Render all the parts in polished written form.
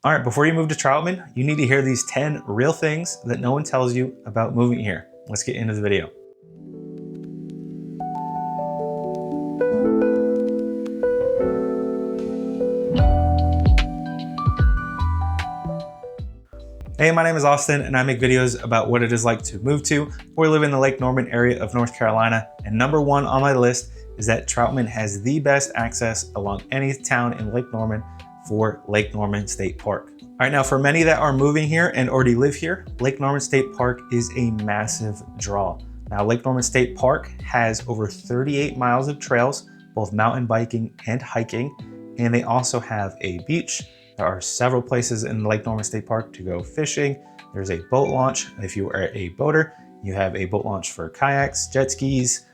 All right, before you move to Troutman, you need to hear these 10 real things that no one tells you about moving here. Let's get into the video. Hey, my name is Austin and I make videos about what it is like to move to or live in the Lake Norman area of North Carolina. And number one on my list is that Troutman has the best access along any town in Lake Norman for Lake Norman State Park. All right, now for many that are moving here and already live here, Lake Norman State Park is a massive draw. Now, Lake Norman State Park has over 38 miles of trails, both mountain biking and hiking, and they also have a beach. There are several places in Lake Norman State Park to go fishing. There's a boat launch. If you are a boater, you have a boat launch for kayaks, jet skis,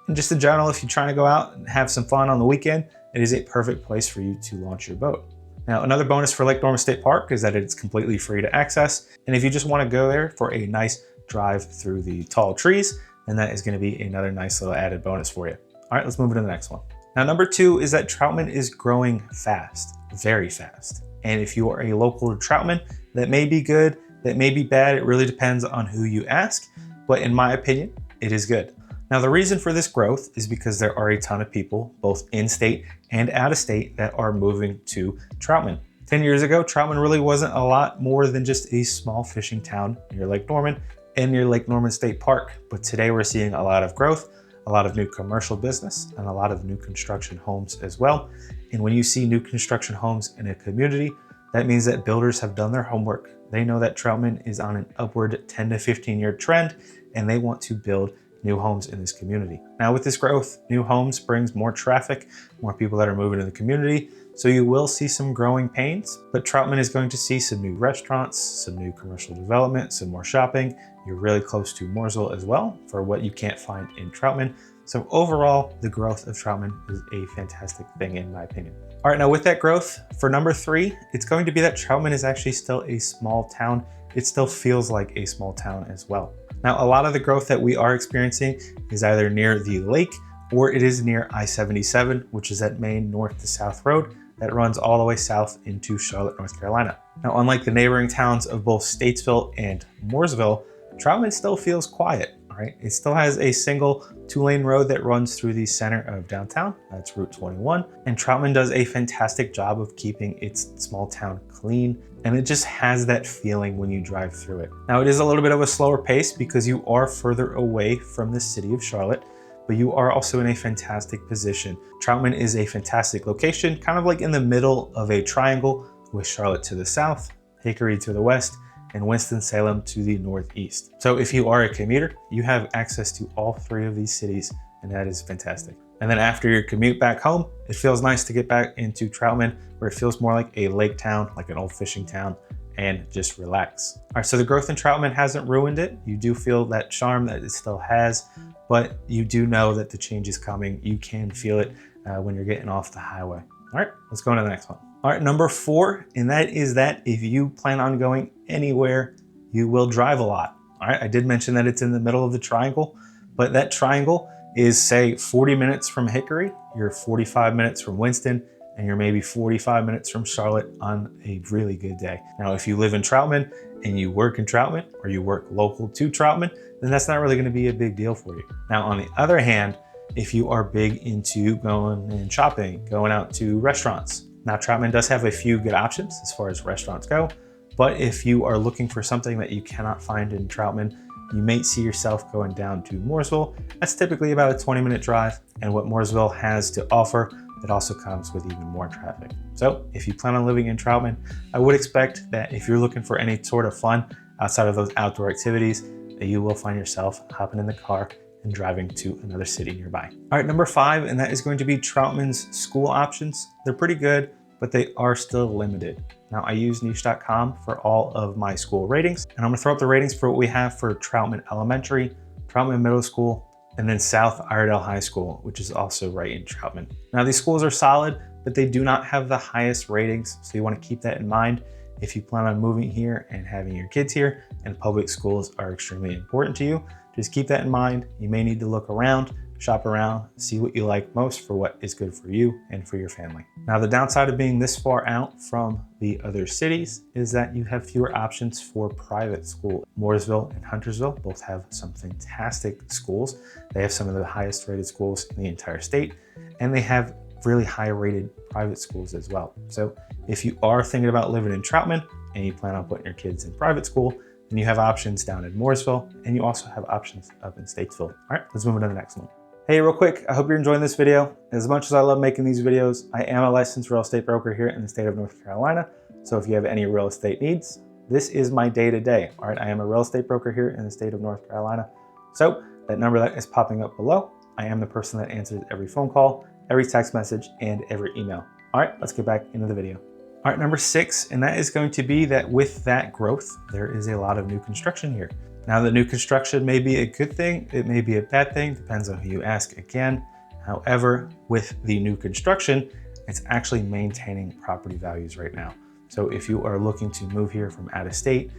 and just in general, if you're trying to go out and have some fun on the weekend, it is a perfect place for you to launch your boat. Now, another bonus for Lake Norman State Park is that it's completely free to access. And if you just want to go there for a nice drive through the tall trees, then that is going to be another nice little added bonus for you. All right, let's move to the next one. Now, number two is that Troutman is growing fast, very fast. And if you are a local Troutman, that may be good, that may be bad. It really depends on who you ask. But in my opinion, it is good. Now, the reason for this growth is because there are a ton of people, both in-state and out-of-state, that are moving to Troutman. 10 years ago, Troutman really wasn't a lot more than just a small fishing town near Lake Norman and near Lake Norman State Park. But today we're seeing a lot of growth, a lot of new commercial business, and a lot of new construction homes as well. And when you see new construction homes in a community, that means that builders have done their homework. They know that Troutman is on an upward 10 to 15 year trend, and they want to build new homes in this community. Now, with this growth, new homes brings more traffic, more people that are moving to the community. So you will see some growing pains, but Troutman is going to see some new restaurants, some new commercial development, some more shopping. You're really close to Mooresville as well for what you can't find in Troutman. So overall, the growth of Troutman is a fantastic thing in my opinion. All right, now with that growth, for number three, it's going to be that Troutman is actually still a small town. It still feels like a small town as well. Now, a lot of the growth that we are experiencing is either near the lake or it is near I-77, which is that main north to south road that runs all the way south into Charlotte, North Carolina. Now, unlike the neighboring towns of both Statesville and Mooresville, Troutman still feels quiet, right? It still has a single 2-lane road that runs through the center of downtown. That's Route 21. And Troutman does a fantastic job of keeping its small town clean. And it just has that feeling when you drive through it. Now, it is a little bit of a slower pace because you are further away from the city of Charlotte, but you are also in a fantastic position. Troutman is a fantastic location, kind of like in the middle of a triangle with Charlotte to the south, Hickory to the west, and Winston-Salem to the northeast. So if you are a commuter, you have access to all three of these cities, and that is fantastic. And then after your commute back home, it feels nice to get back into Troutman, where it feels more like a lake town, like an old fishing town, and just relax. All right, so the growth in Troutman hasn't ruined it. You do feel that charm that it still has, but you do know that the change is coming. You can feel it when you're getting off the highway. All right, let's go on to the next one. All right, number four, and that is that if you plan on going anywhere, you will drive a lot. All right, I did mention that it's in the middle of the triangle, but that triangle is, say, 40 minutes from Hickory, you're 45 minutes from Winston, and you're maybe 45 minutes from Charlotte on a really good day. Now, if you live in Troutman and you work in Troutman or you work local to Troutman, then that's not really gonna be a big deal for you. Now, on the other hand, if you are big into going and shopping, going out to restaurants. Now, Troutman does have a few good options as far as restaurants go, but if you are looking for something that you cannot find in Troutman, you may see yourself going down to Mooresville. That's typically about a 20-minute drive, and what Mooresville has to offer, it also comes with even more traffic. So if you plan on living in Troutman, I would expect that if you're looking for any sort of fun outside of those outdoor activities, that you will find yourself hopping in the car and driving to another city nearby. All right, number five, and that is going to be Troutman's school options. They're pretty good, but they are still limited. Now, I use niche.com for all of my school ratings, and I'm gonna throw up the ratings for what we have for Troutman Elementary, Troutman Middle School, and then South Iredell High School, which is also right in Troutman. Now, these schools are solid, but they do not have the highest ratings, so you wanna keep that in mind if you plan on moving here and having your kids here, and public schools are extremely important to you. Just keep that in mind. You may need to look around, shop around, see what you like most for what is good for you and for your family. Now, the downside of being this far out from the other cities is that you have fewer options for private school. Mooresville and Huntersville both have some fantastic schools. They have some of the highest rated schools in the entire state, and they have really high rated private schools as well. So if you are thinking about living in Troutman and you plan on putting your kids in private school, then you have options down in Mooresville, and you also have options up in Statesville. All right, let's move on to the next one. Hey, real quick, I hope you're enjoying this video. As much as I love making these videos, I am a licensed real estate broker here in the state of North Carolina. So if you have any real estate needs, this is my day-to-day. All right, I am a real estate broker here in the state of North Carolina. So that number that is popping up below, I am the person that answers every phone call, every text message, and every email. All right, let's get back into the video. All right, number 6, and that is going to be that with that growth, there is a lot of new construction here. Now, the new construction may be a good thing, it may be a bad thing, depends on who you ask again. However, with the new construction, it's actually maintaining property values right now. So if you are looking to move here from out of state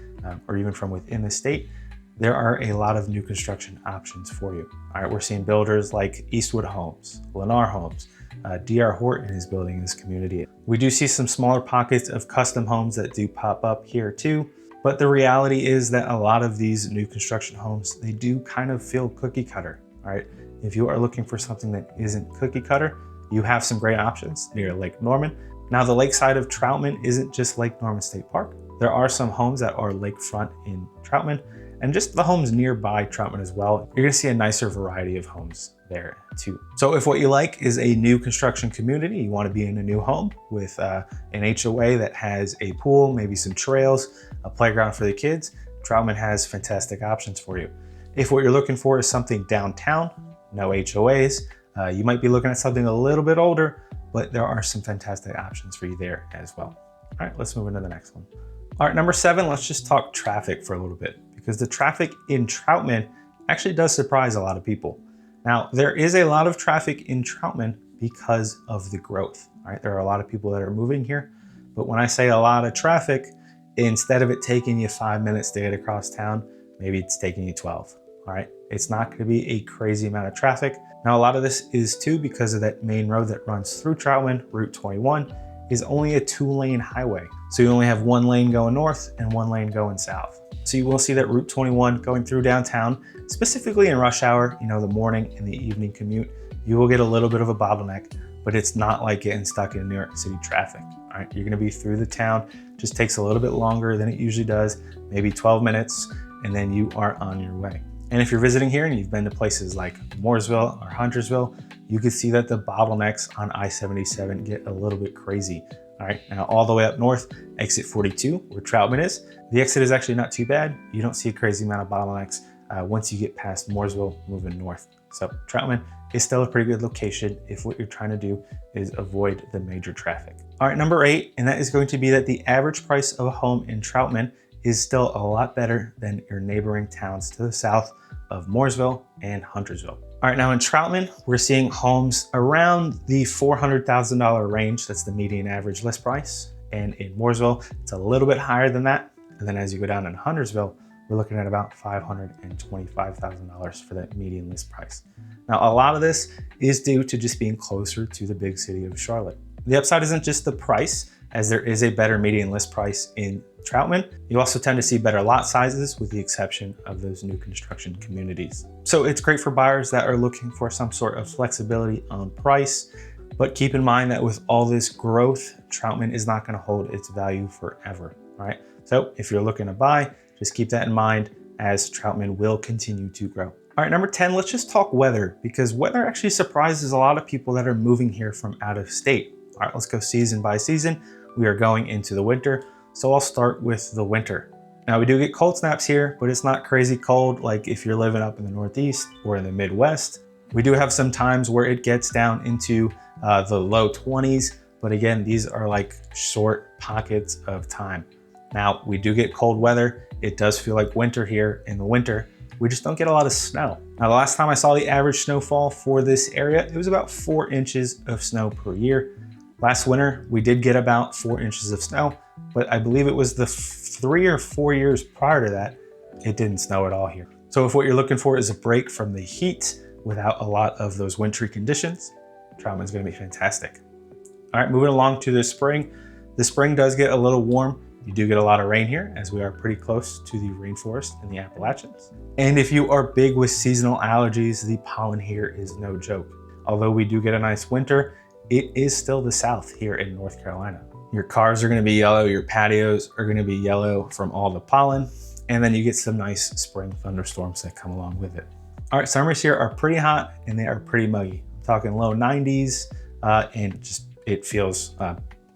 or even from within the state, there are a lot of new construction options for you. All right, we're seeing builders like Eastwood Homes, Lennar Homes, D.R. Horton is building this community. We do see some smaller pockets of custom homes that do pop up here too, but the reality is that a lot of these new construction homes, they do kind of feel cookie cutter. All right, if you are looking for something that isn't cookie cutter, you have some great options near Lake Norman. Now, the lakeside of Troutman isn't just Lake Norman State Park. There are some homes that are lakefront in Troutman, and just the homes nearby Troutman as well. You're gonna see a nicer variety of homes there too. So if what you like is a new construction community, you wanna be in a new home with an HOA that has a pool, maybe some trails, a playground for the kids, Troutman has fantastic options for you. If what you're looking for is something downtown, no HOAs, you might be looking at something a little bit older, but there are some fantastic options for you there as well. All right, let's move into the next one. All right, number 7, let's just talk traffic for a little bit, because the traffic in Troutman actually does surprise a lot of people. Now, there is a lot of traffic in Troutman because of the growth. All right, there are a lot of people that are moving here, but when I say a lot of traffic, instead of it taking you 5 minutes to get across town, maybe it's taking you 12. All right, it's not going to be a crazy amount of traffic. Now, a lot of this is too because of that main road that runs through Troutman, Route 21, is only a 2-lane highway. So you only have 1 lane going north and 1 lane going south. So you will see that Route 21 going through downtown, specifically in rush hour, you know, the morning and the evening commute, you will get a little bit of a bottleneck, but it's not like getting stuck in New York City traffic. All right, you're gonna be through the town, just takes a little bit longer than it usually does, maybe 12 minutes, and then you are on your way. And if you're visiting here and you've been to places like Mooresville or Huntersville, you can see that the bottlenecks on I-77 get a little bit crazy. All right, now all the way up north, exit 42, where Troutman is, the exit is actually not too bad. You don't see a crazy amount of bottlenecks once you get past Mooresville moving north. So Troutman is still a pretty good location if what you're trying to do is avoid the major traffic. All right, number 8, and that is going to be that the average price of a home in Troutman is still a lot better than your neighboring towns to the south of Mooresville and Huntersville. All right, now in Troutman, we're seeing homes around the $400,000 range. That's the median average list price. And in Mooresville, it's a little bit higher than that. And then as you go down in Huntersville, we're looking at about $525,000 for that median list price. Now, a lot of this is due to just being closer to the big city of Charlotte. The upside isn't just the price, as there is a better median list price in Troutman. You also tend to see better lot sizes with the exception of those new construction communities. So it's great for buyers that are looking for some sort of flexibility on price, but keep in mind that with all this growth, Troutman is not gonna hold its value forever, all right? So if you're looking to buy, just keep that in mind as Troutman will continue to grow. All right, number 10, let's just talk weather, because weather actually surprises a lot of people that are moving here from out of state. All right, let's go season by season. We are going into the winter, so I'll start with the winter. Now, we do get cold snaps here, but it's not crazy cold like if you're living up in the Northeast or in the Midwest. We do have some times where it gets down into the low 20s, but again, these are like short pockets of time. Now, we do get cold weather. It does feel like winter here in the winter. We just don't get a lot of snow. Now, the last time I saw the average snowfall for this area, it was about 4 inches of snow per year. Last winter, we did get about 4 inches of snow, but I believe it was the 3 or 4 years prior to that, it didn't snow at all here. So if what you're looking for is a break from the heat, without a lot of those wintry conditions, Troutman's gonna be fantastic. All right, moving along to the spring. The spring does get a little warm. You do get a lot of rain here as we are pretty close to the rainforest in the Appalachians. And if you are big with seasonal allergies, the pollen here is no joke. Although we do get a nice winter, it is still the South here in North Carolina. Your cars are gonna be yellow, your patios are gonna be yellow from all the pollen, and then you get some nice spring thunderstorms that come along with it. All right, summers here are pretty hot and they are pretty muggy. I'm talking low 90s and just it feels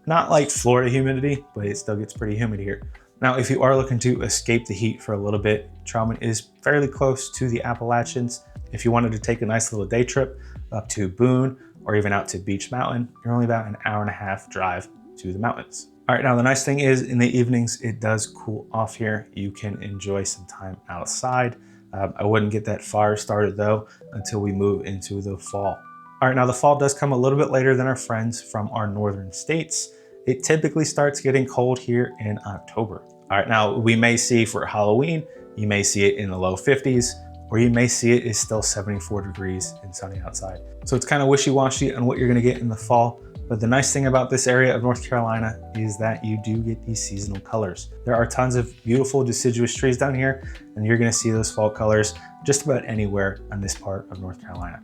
not like Florida humidity, but it still gets pretty humid here. Now, if you are looking to escape the heat for a little bit, Troutman is fairly close to the Appalachians. If you wanted to take a nice little day trip up to Boone or even out to Beach Mountain, you're only about an hour-and-a-half drive to the mountains. All right, now the nice thing is in the evenings, it does cool off here. You can enjoy some time outside. I wouldn't get that fire started though until we move into the fall. All right, now the fall does come a little bit later than our friends from our northern states. It typically starts getting cold here in October. All right, now we may see for Halloween, you may see it in the low 50s, or you may see it is still 74 degrees and sunny outside. So it's kind of wishy-washy on what you're gonna get in the fall. But the nice thing about this area of North Carolina is that you do get these seasonal colors. There are tons of beautiful deciduous trees down here, and you're gonna see those fall colors just about anywhere on this part of North Carolina.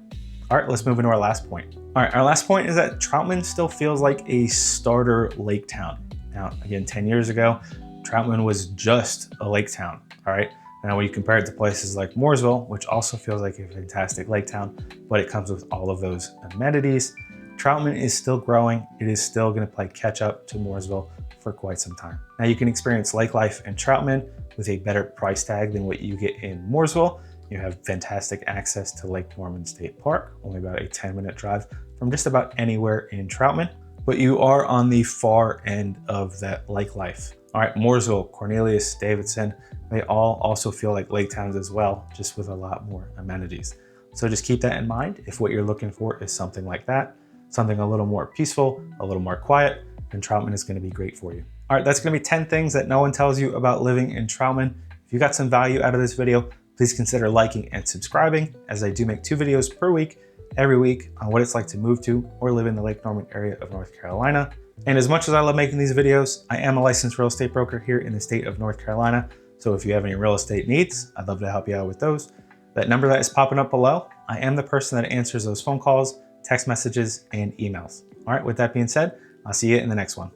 All right, let's move into our last point. All right, our last point is that Troutman still feels like a starter lake town. Now, again, 10 years ago, Troutman was just a lake town, all right? Now, when you compare it to places like Mooresville, which also feels like a fantastic lake town, but it comes with all of those amenities, Troutman is still growing. It is still gonna play catch up to Mooresville for quite some time. Now, you can experience lake life in Troutman with a better price tag than what you get in Mooresville. You have fantastic access to Lake Norman State Park, only about a 10-minute drive from just about anywhere in Troutman, but you are on the far end of that lake life. All right, Mooresville, Cornelius, Davidson, they all also feel like lake towns as well, just with a lot more amenities. So just keep that in mind. If what you're looking for is something like that, something a little more peaceful, a little more quiet, then Troutman is gonna be great for you. All right, that's gonna be 10 things that no one tells you about living in Troutman. If you got some value out of this video, please consider liking and subscribing, as I do make 2 videos per week, every week, on what it's like to move to or live in the Lake Norman area of North Carolina. And as much as I love making these videos, I am a licensed real estate broker here in the state of North Carolina. So if you have any real estate needs, I'd love to help you out with those. That number that is popping up below, I am the person that answers those phone calls, text messages, and emails. All right, with that being said, I'll see you in the next one.